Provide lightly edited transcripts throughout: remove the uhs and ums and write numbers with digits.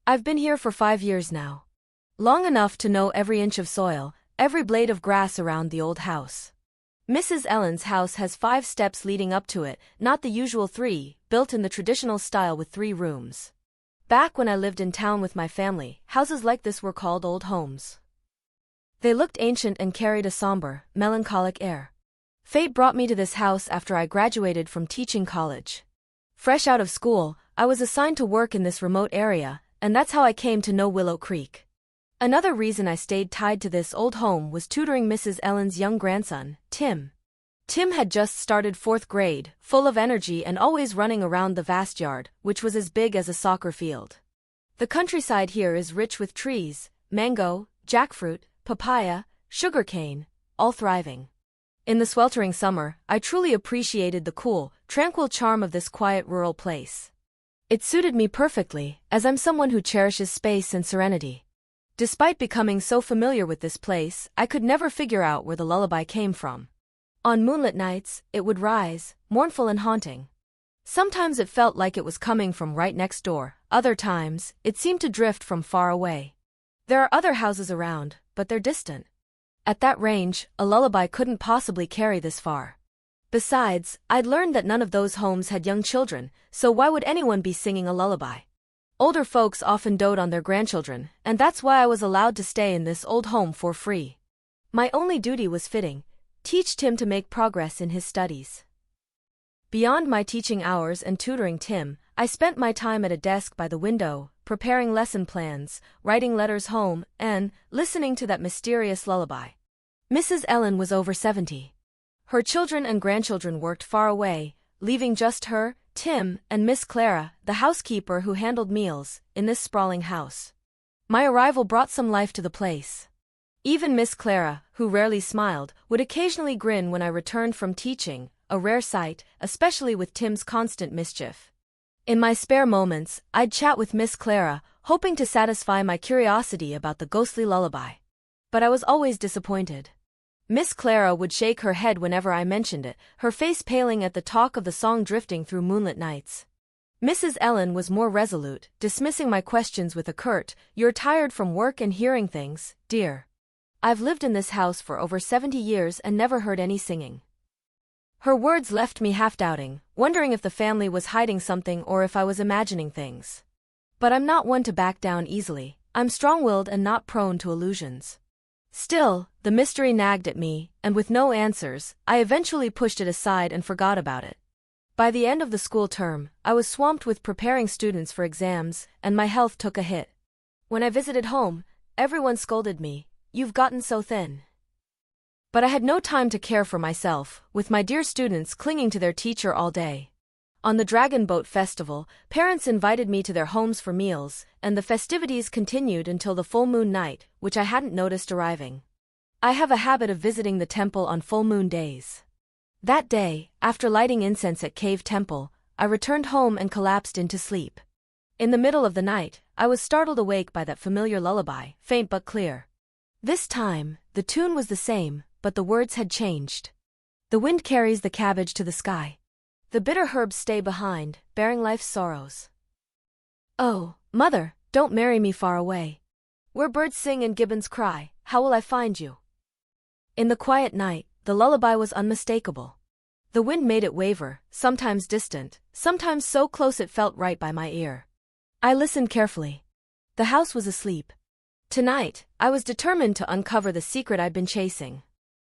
I've been here for 5 years now. Long enough to know every inch of soil, every blade of grass around the old house. Mrs. Ellen's house has 5 steps leading up to it, not the usual 3, built in the traditional style with 3 rooms. Back when I lived in town with my family, houses like this were called old homes. They looked ancient and carried a somber, melancholic air. Fate brought me to this house after I graduated from teaching college. Fresh out of school, I was assigned to work in this remote area, and that's how I came to know Willow Creek. Another reason I stayed tied to this old home was tutoring Mrs. Ellen's young grandson, Tim. Tim had just started 4th grade, full of energy and always running around the vast yard, which was as big as a soccer field. The countryside here is rich with trees, mango, jackfruit, papaya, sugarcane, all thriving. In the sweltering summer, I truly appreciated the cool, tranquil charm of this quiet rural place. It suited me perfectly, as I'm someone who cherishes space and serenity. Despite becoming so familiar with this place, I could never figure out where the lullaby came from. On moonlit nights, it would rise, mournful and haunting. Sometimes it felt like it was coming from right next door, other times, it seemed to drift from far away. There are other houses around, but they're distant. At that range, a lullaby couldn't possibly carry this far. Besides, I'd learned that none of those homes had young children, so why would anyone be singing a lullaby? Older folks often dote on their grandchildren, and that's why I was allowed to stay in this old home for free. My only duty was fitting: teach Tim to make progress in his studies. Beyond my teaching hours and tutoring Tim, I spent my time at a desk by the window, preparing lesson plans, writing letters home, and listening to that mysterious lullaby. Mrs. Ellen was over 70. Her children and grandchildren worked far away, leaving just her, Tim, and Miss Clara, the housekeeper who handled meals, in this sprawling house. My arrival brought some life to the place. Even Miss Clara, who rarely smiled, would occasionally grin when I returned from teaching, a rare sight, especially with Tim's constant mischief. In my spare moments, I'd chat with Miss Clara, hoping to satisfy my curiosity about the ghostly lullaby. But I was always disappointed. Miss Clara would shake her head whenever I mentioned it, her face paling at the talk of the song drifting through moonlit nights. Mrs. Ellen was more resolute, dismissing my questions with a curt, "You're tired from work and hearing things, dear. I've lived in this house for over 70 years and never heard any singing." Her words left me half-doubting, wondering if the family was hiding something or if I was imagining things. But I'm not one to back down easily. I'm strong-willed and not prone to illusions. Still, the mystery nagged at me, and with no answers, I eventually pushed it aside and forgot about it. By the end of the school term, I was swamped with preparing students for exams, and my health took a hit. When I visited home, everyone scolded me, "You've gotten so thin." But I had no time to care for myself, with my dear students clinging to their teacher all day. On the Dragon Boat Festival, parents invited me to their homes for meals, and the festivities continued until the full moon night, which I hadn't noticed arriving. I have a habit of visiting the temple on full moon days. That day, after lighting incense at Cave Temple, I returned home and collapsed into sleep. In the middle of the night, I was startled awake by that familiar lullaby, faint but clear. This time, the tune was the same, but the words had changed. The wind carries the cabbage to the sky. The bitter herbs stay behind, bearing life's sorrows. Oh, mother, don't marry me far away. Where birds sing and gibbons cry, how will I find you? In the quiet night, the lullaby was unmistakable. The wind made it waver, sometimes distant, sometimes so close it felt right by my ear. I listened carefully. The house was asleep. Tonight, I was determined to uncover the secret I'd been chasing.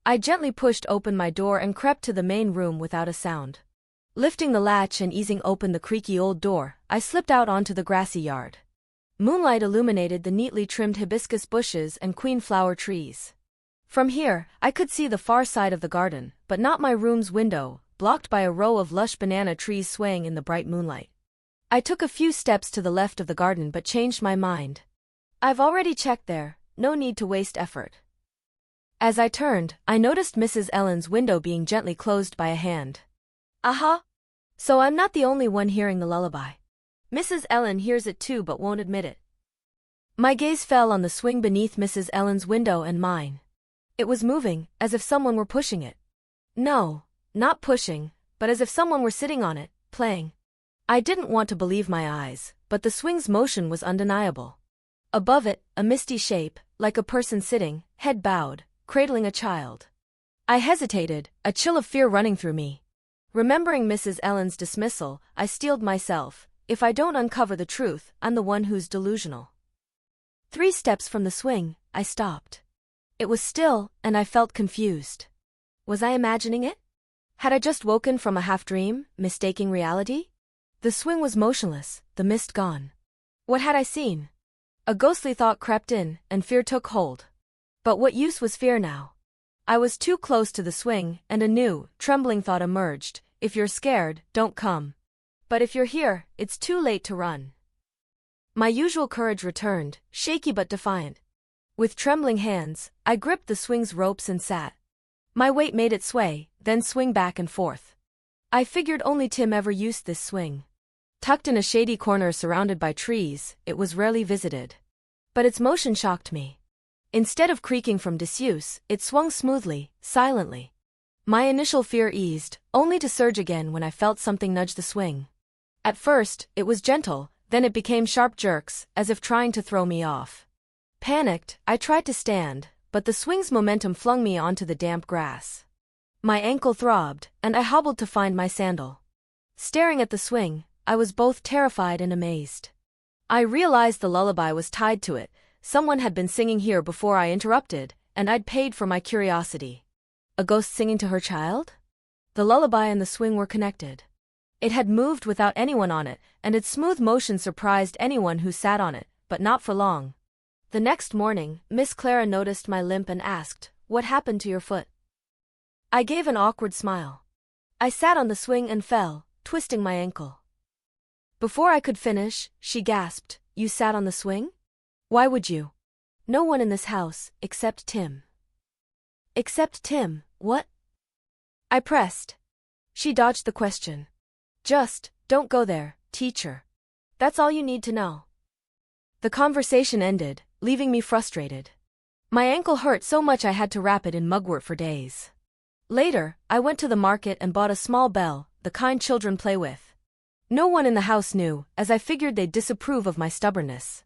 I gently pushed open my door and crept to the main room without a sound. Lifting the latch and easing open the creaky old door, I slipped out onto the grassy yard. Moonlight illuminated the neatly trimmed hibiscus bushes and queen flower trees. From here, I could see the far side of the garden, but not my room's window, blocked by a row of lush banana trees swaying in the bright moonlight. I took a few steps to the left of the garden but changed my mind. I've already checked there, no need to waste effort. As I turned, I noticed Mrs. Ellen's window being gently closed by a hand. Aha! So I'm not the only one hearing the lullaby. Mrs. Ellen hears it too but won't admit it. My gaze fell on the swing beneath Mrs. Ellen's window and mine. It was moving, as if someone were pushing it. No, not pushing, but as if someone were sitting on it, playing. I didn't want to believe my eyes, but the swing's motion was undeniable. Above it, a misty shape, like a person sitting, head bowed, cradling a child. I hesitated, a chill of fear running through me. Remembering Mrs. Ellen's dismissal, I steeled myself. If I don't uncover the truth, I'm the one who's delusional. 3 steps from the swing, I stopped. It was still, and I felt confused. Was I imagining it? Had I just woken from a half-dream, mistaking reality? The swing was motionless, the mist gone. What had I seen? A ghostly thought crept in, and fear took hold. But what use was fear now? I was too close to the swing, and a new, trembling thought emerged. If you're scared, don't come. But if you're here, it's too late to run. My usual courage returned, shaky but defiant. With trembling hands, I gripped the swing's ropes and sat. My weight made it sway, then swing back and forth. I figured only Tim ever used this swing. Tucked in a shady corner surrounded by trees, it was rarely visited. But its motion shocked me. Instead of creaking from disuse, it swung smoothly, silently. My initial fear eased, only to surge again when I felt something nudge the swing. At first, it was gentle, then it became sharp jerks, as if trying to throw me off. Panicked, I tried to stand, but the swing's momentum flung me onto the damp grass. My ankle throbbed, and I hobbled to find my sandal. Staring at the swing, I was both terrified and amazed. I realized the lullaby was tied to it. Someone had been singing here before I interrupted, and I'd paid for my curiosity. A ghost singing to her child? The lullaby and the swing were connected. It had moved without anyone on it, and its smooth motion surprised anyone who sat on it, but not for long. The next morning, Miss Clara noticed my limp and asked, "What happened to your foot?" I gave an awkward smile. I sat on the swing and fell, twisting my ankle. Before I could finish, she gasped, "You sat on the swing? Why would you?" "No one in this house, except Tim." "Except Tim, what?" I pressed. She dodged the question. "Just, don't go there, teacher. That's all you need to know." The conversation ended, leaving me frustrated. My ankle hurt so much I had to wrap it in mugwort for days. Later, I went to the market and bought a small bell, the kind children play with. No one in the house knew, as I figured they'd disapprove of my stubbornness.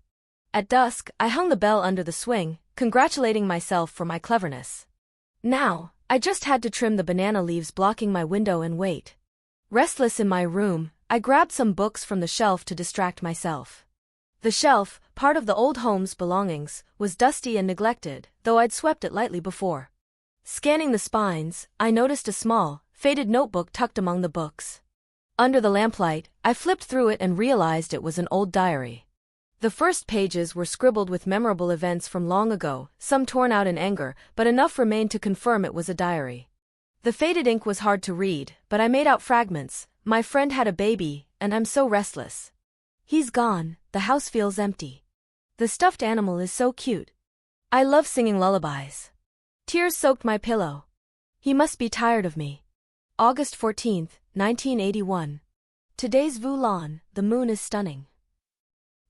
At dusk, I hung the bell under the swing, congratulating myself for my cleverness. Now, I just had to trim the banana leaves blocking my window and wait. Restless in my room, I grabbed some books from the shelf to distract myself. The shelf, part of the old home's belongings, was dusty and neglected, though I'd swept it lightly before. Scanning the spines, I noticed a small, faded notebook tucked among the books. Under the lamplight, I flipped through it and realized it was an old diary. The first pages were scribbled with memorable events from long ago, some torn out in anger, but enough remained to confirm it was a diary. The faded ink was hard to read, but I made out fragments. My friend had a baby, and I'm so restless. He's gone, the house feels empty. The stuffed animal is so cute. I love singing lullabies. Tears soaked my pillow. He must be tired of me. August 14th, 1981. Today's Voulon, the moon is stunning.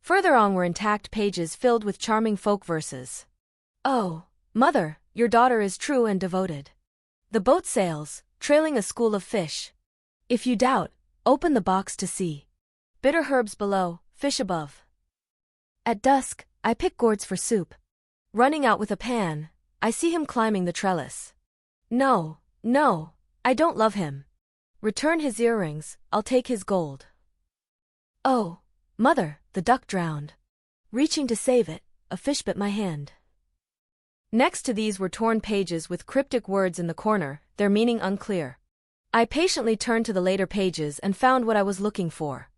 Further on were intact pages filled with charming folk verses. "Oh, mother, your daughter is true and devoted. The boat sails, trailing a school of fish. If you doubt, open the box to see. Bitter herbs below, fish above. At dusk, I pick gourds for soup. Running out with a pan, I see him climbing the trellis. No, no, I don't love him. Return his earrings, I'll take his gold. Oh, mother, the duck drowned. Reaching to save it, a fish bit my hand." Next to these were torn pages with cryptic words in the corner, their meaning unclear. I patiently turned to the later pages and found what I was looking for.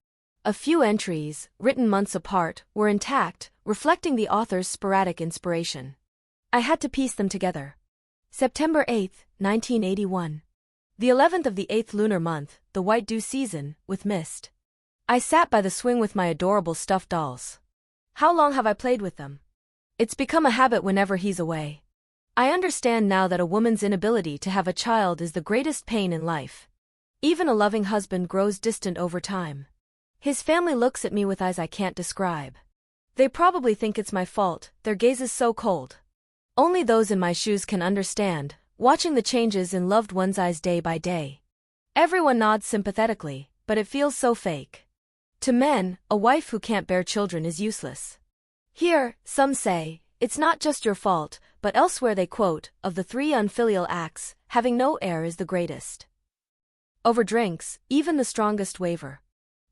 A few entries, written months apart, were intact, reflecting the author's sporadic inspiration. I had to piece them together. September 8, 1981. The 11th of the 8th lunar month, the white dew season, with mist. I sat by the swing with my adorable stuffed dolls. How long have I played with them? It's become a habit whenever he's away. I understand now that a woman's inability to have a child is the greatest pain in life. Even a loving husband grows distant over time. His family looks at me with eyes I can't describe. They probably think it's my fault, their gaze is so cold. Only those in my shoes can understand, watching the changes in loved ones' eyes day by day. Everyone nods sympathetically, but it feels so fake. To men, a wife who can't bear children is useless. Here, some say, it's not just your fault, but elsewhere they quote, of the 3 unfilial acts, having no heir is the greatest. Over drinks, even the strongest waver.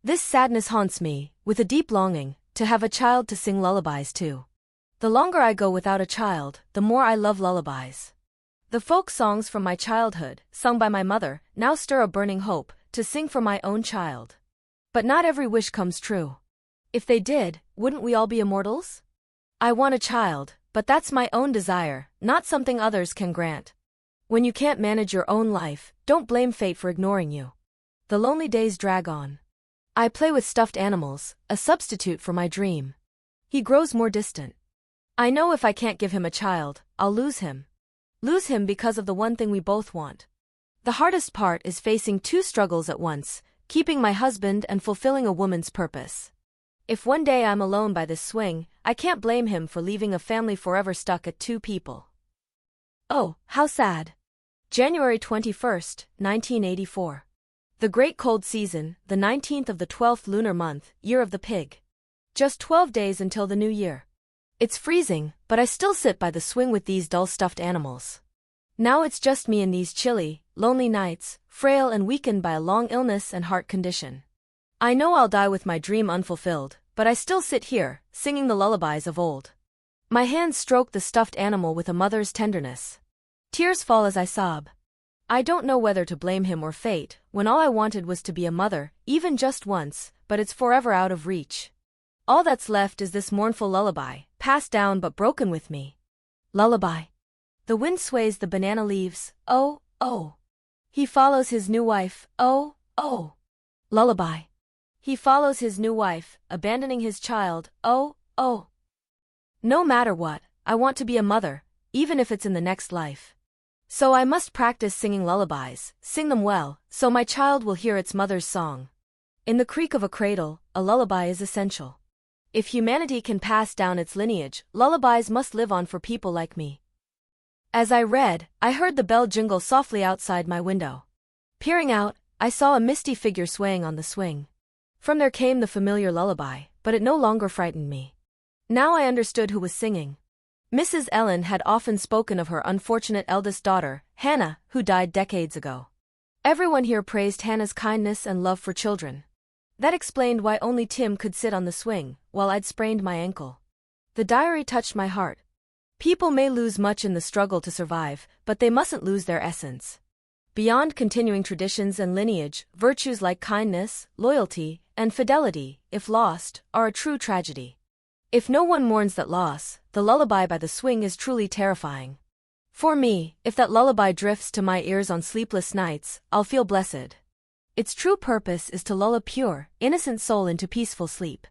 This sadness haunts me, with a deep longing, to have a child to sing lullabies to. The longer I go without a child, the more I love lullabies. The folk songs from my childhood, sung by my mother, now stir a burning hope, to sing for my own child. But not every wish comes true. If they did, wouldn't we all be immortals? I want a child, but that's my own desire, not something others can grant. When you can't manage your own life, don't blame fate for ignoring you. The lonely days drag on. I play with stuffed animals, a substitute for my dream. He grows more distant. I know if I can't give him a child, I'll lose him. Lose him because of the one thing we both want. The hardest part is facing 2 struggles at once, keeping my husband and fulfilling a woman's purpose. If one day I'm alone by this swing, I can't blame him for leaving a family forever stuck at 2 people. Oh, how sad. January 21st, 1984. The great cold season, the 19th of the 12th lunar month, year of the pig. Just 12 days until the new year. It's freezing, but I still sit by the swing with these dull stuffed animals. Now it's just me in these chilly, lonely nights, frail and weakened by a long illness and heart condition. I know I'll die with my dream unfulfilled, but I still sit here, singing the lullabies of old. My hands stroke the stuffed animal with a mother's tenderness. Tears fall as I sob. I don't know whether to blame him or fate, when all I wanted was to be a mother, even just once, but it's forever out of reach. All that's left is this mournful lullaby, passed down but broken with me. Lullaby. The wind sways the banana leaves, oh, oh. He follows his new wife, oh, oh. Lullaby. He follows his new wife, abandoning his child, oh, oh. No matter what, I want to be a mother, even if it's in the next life. So I must practice singing lullabies, sing them well, so my child will hear its mother's song. In the creak of a cradle, a lullaby is essential. If humanity can pass down its lineage, lullabies must live on for people like me. As I read, I heard the bell jingle softly outside my window. Peering out, I saw a misty figure swaying on the swing. From there came the familiar lullaby, but it no longer frightened me. Now I understood who was singing. Mrs. Ellen had often spoken of her unfortunate eldest daughter, Hannah, who died decades ago. Everyone here praised Hannah's kindness and love for children. That explained why only Tim could sit on the swing, while I'd sprained my ankle. The diary touched my heart. People may lose much in the struggle to survive, but they mustn't lose their essence. Beyond continuing traditions and lineage, virtues like kindness, loyalty, and fidelity, if lost, are a true tragedy. If no one mourns that loss, the lullaby by the swing is truly terrifying. For me, if that lullaby drifts to my ears on sleepless nights, I'll feel blessed. Its true purpose is to lull a pure, innocent soul into peaceful sleep.